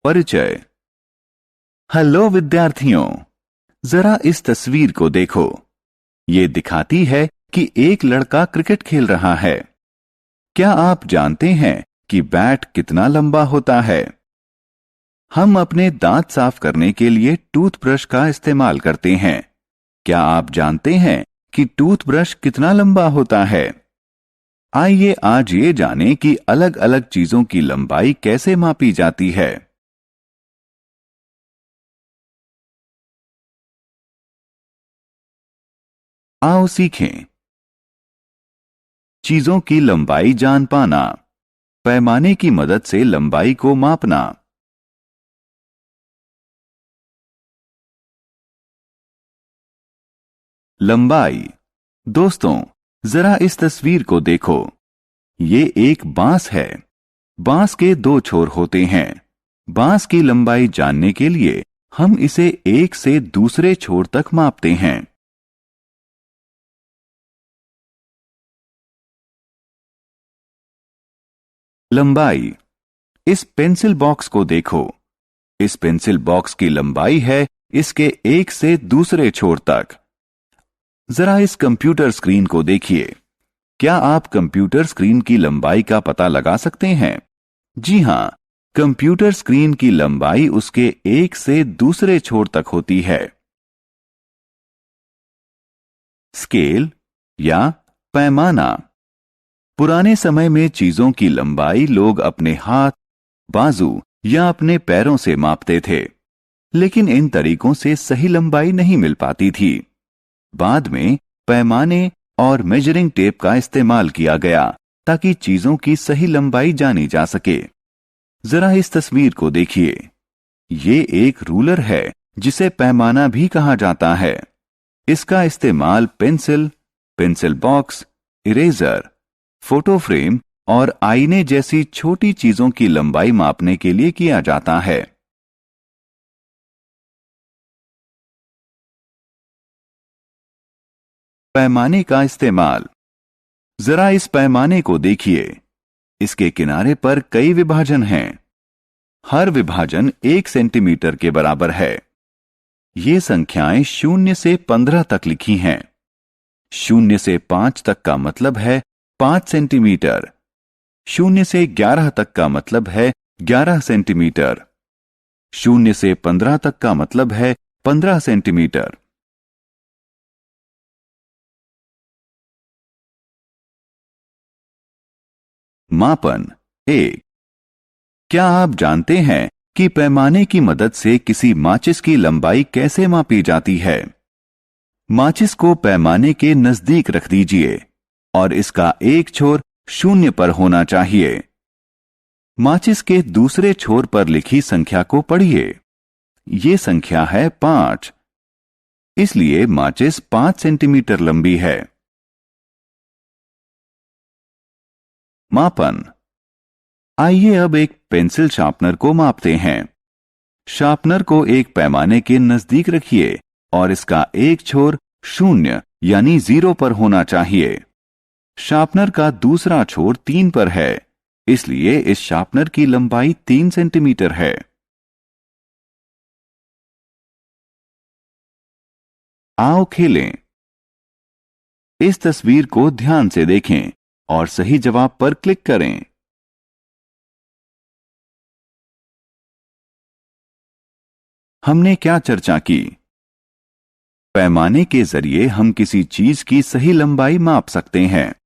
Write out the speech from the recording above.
परिचय। हेलो विद्यार्थियों, जरा इस तस्वीर को देखो। ये दिखाती है कि एक लड़का क्रिकेट खेल रहा है। क्या आप जानते हैं कि बैट कितना लंबा होता है? हम अपने दांत साफ करने के लिए टूथब्रश का इस्तेमाल करते हैं। क्या आप जानते हैं कि टूथब्रश कितना लंबा होता है? आइए आज ये जानें कि अलग अलग चीजों की लंबाई कैसे मापी जाती है। आओ सीखें। चीजों की लंबाई जान पाना। पैमाने की मदद से लंबाई को मापना। लंबाई। दोस्तों, जरा इस तस्वीर को देखो। ये एक बांस है। बांस के दो छोर होते हैं। बांस की लंबाई जानने के लिए हम इसे एक से दूसरे छोर तक मापते हैं। लंबाई। इस पेंसिल बॉक्स को देखो। इस पेंसिल बॉक्स की लंबाई है इसके एक से दूसरे छोर तक। जरा इस कंप्यूटर स्क्रीन को देखिए। क्या आप कंप्यूटर स्क्रीन की लंबाई का पता लगा सकते हैं? जी हां, कंप्यूटर स्क्रीन की लंबाई उसके एक से दूसरे छोर तक होती है। स्केल या पैमाना। पुराने समय में चीजों की लंबाई लोग अपने हाथ, बाजू या अपने पैरों से मापते थे, लेकिन इन तरीकों से सही लंबाई नहीं मिल पाती थी। बाद में पैमाने और मेजरिंग टेप का इस्तेमाल किया गया ताकि चीजों की सही लंबाई जानी जा सके। जरा इस तस्वीर को देखिए। ये एक रूलर है जिसे पैमाना भी कहा जाता है। इसका इस्तेमाल pencil, pencil box, eraser, photo frame और आईने जैसी छोटी चीजों की लंबाई मापने के लिए किया जाता है। पैमाने का इस्तेमाल। जरा इस पैमाने को देखिए। इसके किनारे पर कई विभाजन हैं। हर विभाजन 1 सेंटीमीटर के बराबर है। ये संख्याएं 0 से 15 तक लिखी हैं। 0 से 5 तक का मतलब है 5 सेंटीमीटर। 0 से 11 तक का मतलब है 11 सेंटीमीटर। 0 से 15 तक का मतलब है 15 सेंटीमीटर। मापन 1। क्या आप जानते हैं कि पैमाने की मदद से किसी माचिस की लंबाई कैसे मापी जाती है? माचिस को पैमाने के नजदीक रख दीजिए और इसका एक छोर 0 पर होना चाहिए। माचिस के दूसरे छोर पर लिखी संख्या को पढ़िए। ये संख्या है 5। इसलिए माचिस 5 सेंटीमीटर लंबी है। मापन। आइए अब एक पेंसिल शार्पनर को मापते हैं। शार्पनर को एक पैमाने के नजदीक रखिए और इसका एक छोर 0 यानी 0 पर होना चाहिए। शार्पनर का दूसरा छोर 3 पर है, इसलिए इस शार्पनर की लंबाई 3 सेंटीमीटर है। आओ खेलें। इस तस्वीर को ध्यान से देखें और सही जवाब पर क्लिक करें। हमने क्या चर्चा की? पैमाने के जरिए हम किसी चीज की सही लंबाई माप सकते हैं।